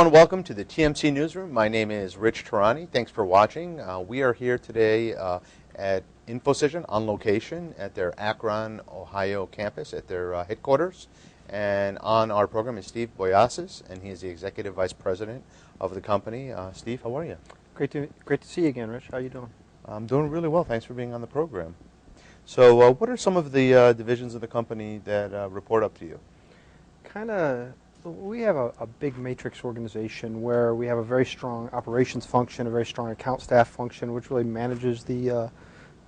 everyone. Welcome to the TMC Newsroom. My name is Rich Tehrani. Thanks for watching. We are here today at InfoCision on location at their Akron, Ohio campus at their headquarters. And on our program is Steve Boyazis, and he is the Executive Vice President of the company. Steve, how are you? Great to see you again, Rich. How are you doing? I'm doing really well. Thanks for being on the program. So what are some of the divisions of the company that report up to you? We have a big matrix organization where we have a very strong operations function, a very strong account staff function, which really manages the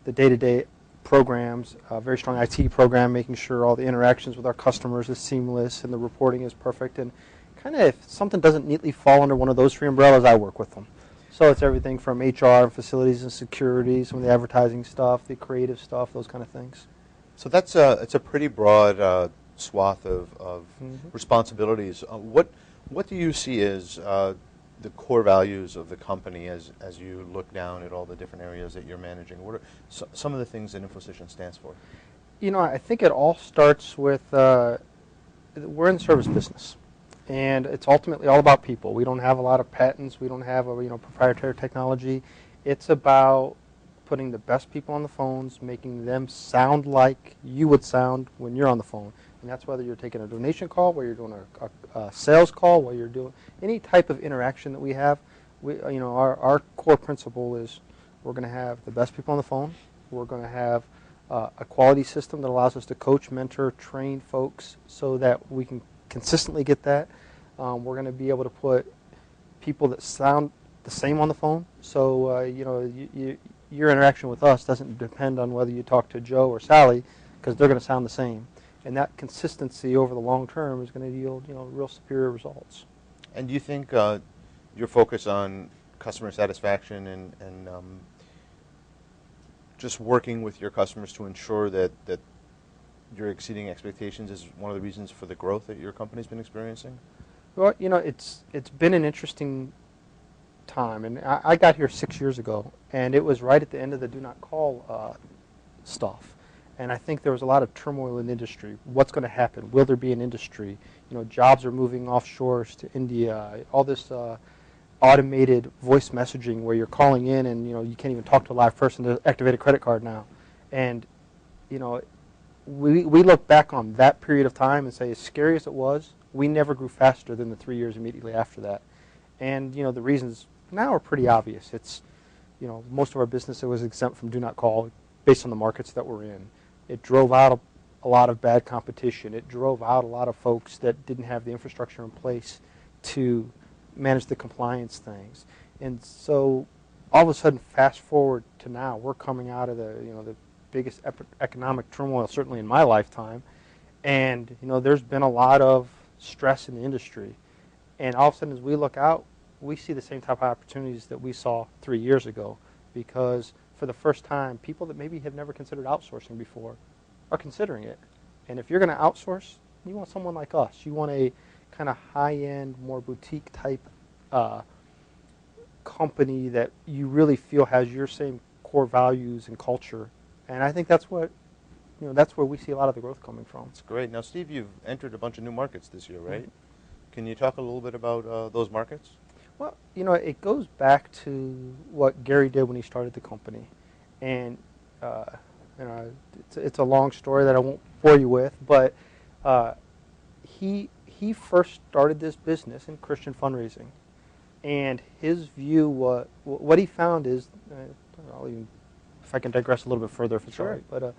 day-to-day programs, a very strong IT program, making sure all the interactions with our customers is seamless and the reporting is perfect. And if something doesn't neatly fall under one of those three umbrellas, I work with them. So it's everything from HR, facilities and security, some of the advertising stuff, the creative stuff, those kind of things. So it's a pretty broad swath of responsibilities. What do you see as the core values of the company as you look down at all the different areas that you're managing? What are some of the things that InfoCision stands for? You know, I think it all starts with we're in the service business, and it's ultimately all about people. We don't have a lot of patents. We don't have proprietary technology. It's about putting the best people on the phones, making them sound like you would sound when you're on the phone. And that's whether you're taking a donation call, whether you're doing a sales call, whether you're doing any type of interaction that we have. Our core principle is we're going to have the best people on the phone. We're going to have a quality system that allows us to coach, mentor, train folks so that we can consistently get that. We're going to be able to put people that sound the same on the phone. So your interaction with us doesn't depend on whether you talk to Joe or Sally, because they're going to sound the same. And that consistency over the long term is going to yield, real superior results. And do you think your focus on customer satisfaction and just working with your customers to ensure that you're exceeding expectations is one of the reasons for the growth that your company's been experiencing? Well, it's been an interesting time, and I got here 6 years ago, and it was right at the end of the do not call stuff. And I think there was a lot of turmoil in the industry. What's going to happen? Will there be an industry? Jobs are moving offshore to India. All this automated voice messaging where you're calling in and you can't even talk to a live person to activate a credit card now. And we look back on that period of time and say, as scary as it was, we never grew faster than the 3 years immediately after that. And the reasons now are pretty obvious. It's most of our business was exempt from do not call based on the markets that we're in. It drove out a lot of bad competition. It drove out a lot of folks that didn't have the infrastructure in place to manage the compliance things. And so all of a sudden, fast forward to now, we're coming out of the biggest economic turmoil, certainly in my lifetime. And there's been a lot of stress in the industry. And all of a sudden, as we look out, we see the same type of opportunities that we saw 3 years ago, because for the first time, people that maybe have never considered outsourcing before are considering it. And if you're going to outsource, you want someone like us. You want a kind of high-end, more boutique type company that you really feel has your same core values and culture. And I think that's what that's where we see a lot of the growth coming from. That's great. Now, Steve, you've entered a bunch of new markets this year, right? Mm-hmm. Can you talk a little bit about those markets? Well, it goes back to what Gary did when he started the company, and it's a long story that I won't bore you with, but he first started this business in Christian fundraising, and his view what he found is, if I can digress a little bit further, if it's sure. all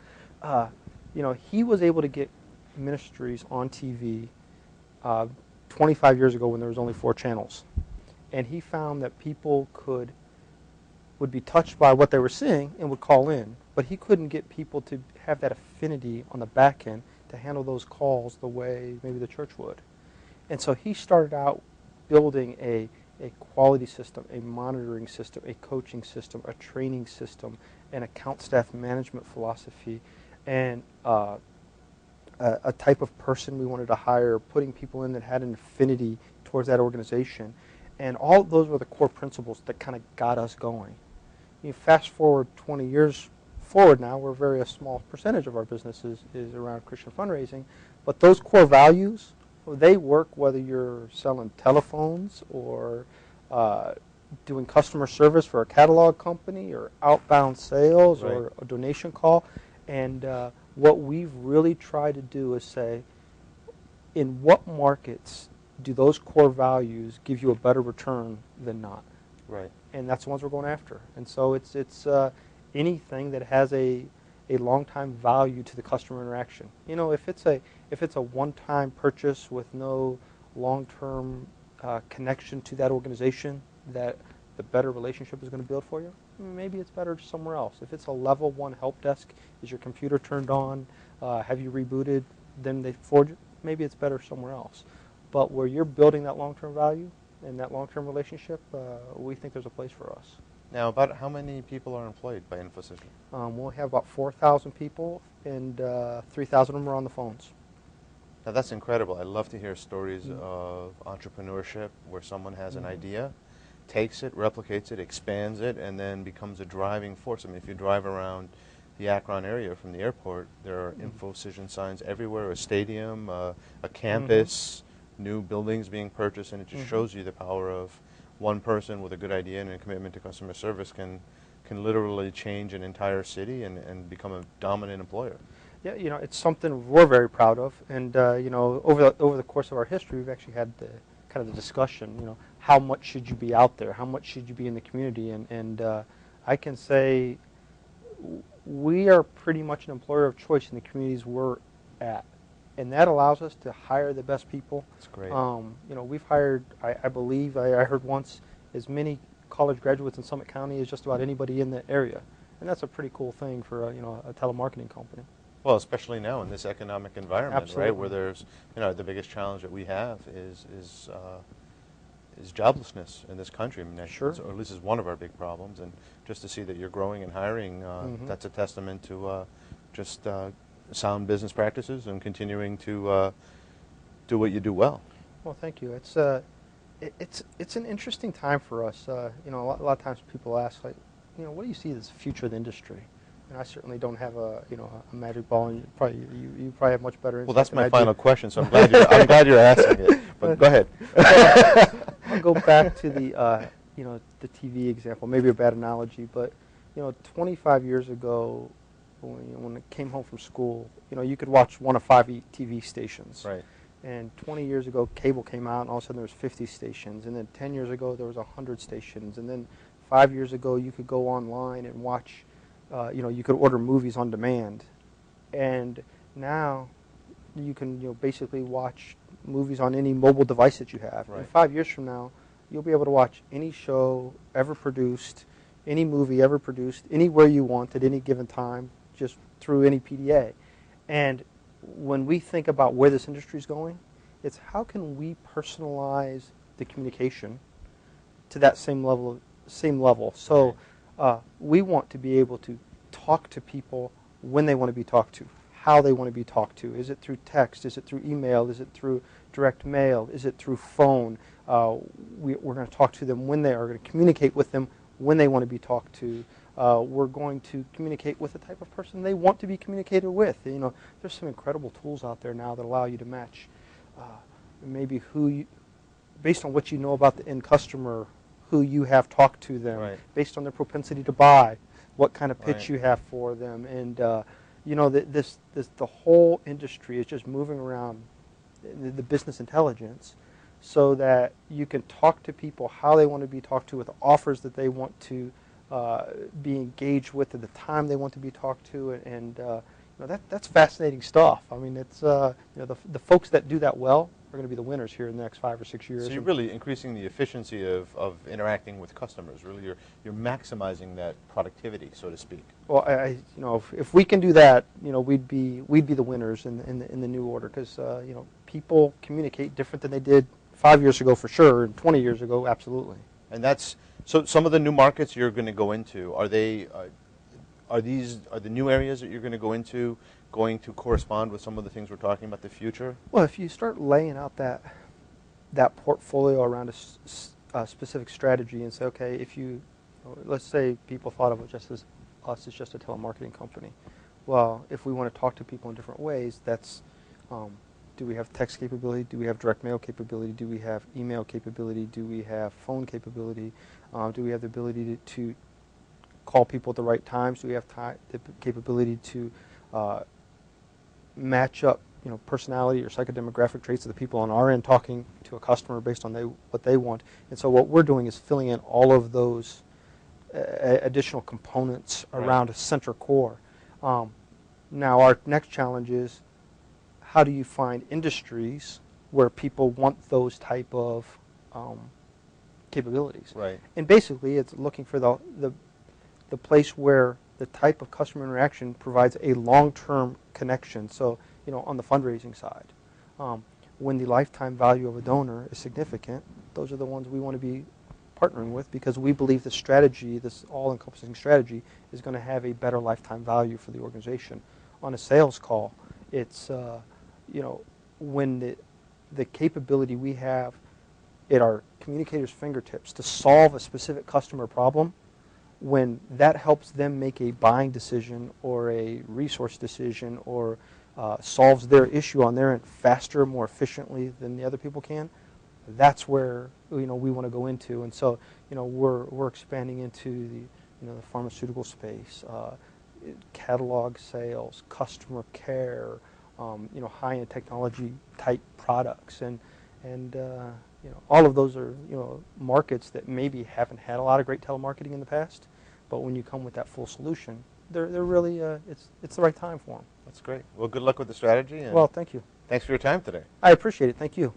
right, but he was able to get ministries on TV 25 years ago when there was only 4 channels. And he found that people would be touched by what they were seeing and would call in, but he couldn't get people to have that affinity on the back end to handle those calls the way maybe the church would. And so he started out building a quality system, a monitoring system, a coaching system, a training system, an account staff management philosophy, and a type of person we wanted to hire, putting people in that had an affinity towards that organization. And all of those were the core principles that kind of got us going. You fast forward 20 years forward now, a small percentage of our business is around Christian fundraising, but those core values They work whether you're selling telephones or doing customer service for a catalog company or outbound sales Right. or a donation call. And what we've really tried to do is say, in what markets do those core values give you a better return than not? Right. And that's the ones we're going after. And so it's anything that has a long time value to the customer interaction. You know, if it's a one-time purchase with no long-term connection to that organization that the better relationship is going to build for you, maybe it's better somewhere else. If it's a level 1 help desk, is your computer turned on, have you rebooted, then they forward, maybe it's better somewhere else. But where you're building that long-term value and that long-term relationship, we think there's a place for us. Now, about how many people are employed by InfoCision? We'll have about 4,000 people, and 3,000 of them are on the phones. Now, that's incredible. I love to hear stories of entrepreneurship where someone has an idea, takes it, replicates it, expands it, and then becomes a driving force. I mean, if you drive around the Akron area from the airport, there are InfoCision signs everywhere, a stadium, a campus, new buildings being purchased, and it just shows you the power of one person with a good idea and a commitment to customer service can literally change an entire city and become a dominant employer. Yeah, you know, it's something we're very proud of, and you know, over the course of our history, we've actually had the kind of the discussion. You know, how much should you be out there? How much should you be in the community? And I can say we are pretty much an employer of choice in the communities we're at, and that allows us to hire the best people. That's great. You know, we've hired, I believe, I heard once, as many college graduates in Summit County as just about anybody in the area, and that's a pretty cool thing for you know, a telemarketing company. Well, especially now in this economic environment, Absolutely. right, where there's, you know, the biggest challenge that we have is joblessness in this country. I mean, Sure. or at least is one of our big problems, and just to see that you're growing and hiring, that's a testament to just sound business practices and continuing to do what you do well. Well, thank you. It's an interesting time for us. You know, a lot of times people ask, like, you know, what do you see as the future of the industry? And I certainly don't have a magic ball, and you probably have much better insight. Well, that's than my I final do. question, so I'm glad you're asking it. But go ahead. I'll go back to the you know, the TV example. Maybe a bad analogy, but you know, 25 years ago, when I came home from school, you know, you could watch one of 5 TV stations. Right. And 20 years ago, cable came out, and all of a sudden there was 50 stations. And then 10 years ago, there was 100 stations. And then 5 years ago, you could go online and watch. You know, you could order movies on demand, and now you can, you know, basically watch movies on any mobile device that you have. Right. And 5 years from now, you'll be able to watch any show ever produced, any movie ever produced, anywhere you want at any given time, just through any PDA. And when we think about where this industry is going, it's how can we personalize the communication to that same level. So. Right. We want to be able to talk to people when they want to be talked to, how they want to be talked to. Is it through text? Is it through email? Is it through direct mail? Is it through phone? We're going to talk to them when they are going to communicate with them when they want to be talked to. We're going to communicate with the type of person they want to be communicated with. You know, there's some incredible tools out there now that allow you to match maybe based on what you know about the end customer, who you have talked to them, Right. based on their propensity to buy, what kind of pitch Right. you have for them, and you know, the whole industry is just moving around the business intelligence, so that you can talk to people how they want to be talked to, with offers that they want to be engaged with at the time they want to be talked to, and you know, that's fascinating stuff. I mean, it's you know, the folks that do that well are going to be the winners here in the next 5 or 6 years. So you're really increasing the efficiency of interacting with customers. Really, you're maximizing that productivity, so to speak. Well, you know, if we can do that, you know, we'd be the winners in the new order, because you know, people communicate different than they did 5 years ago for sure, and 20 years ago, absolutely. And that's so. Some of the new markets you're going to go into, are the new areas that you're going to go into going to correspond with some of the things we're talking about the future? Well, if you start laying out that portfolio around a specific strategy and say, okay, if you, let's say people thought of it just as us as just a telemarketing company. Well, if we want to talk to people in different ways, that's Do we have text capability? Do we have direct mail capability? Do we have email capability? Do we have phone capability? Do we have the ability to call people at the right times? Do we have the capability to match up, personality or psychodemographic traits of the people on our end talking to a customer based on what they want? And so what we're doing is filling in all of those additional components around a center core. Now our next challenge is, how do you find industries where people want those type of capabilities? Right. And basically, it's looking for the place where the type of customer interaction provides a long-term connection. So, on the fundraising side, when the lifetime value of a donor is significant, those are the ones we want to be partnering with, because we believe the strategy, this all-encompassing strategy, is going to have a better lifetime value for the organization. On a sales call, it's when the capability we have at our communicators' fingertips to solve a specific customer problem, when that helps them make a buying decision or a resource decision, or solves their issue on their end faster, more efficiently than the other people can, that's where we want to go into. And so we're expanding into the pharmaceutical space, catalog sales, customer care, high-end technology type products, and all of those are markets that maybe haven't had a lot of great telemarketing in the past, but when you come with that full solution, they're really it's the right time for them. That's great. Well, good luck with the strategy. And well, thank you. Thanks for your time today. I appreciate it. Thank you.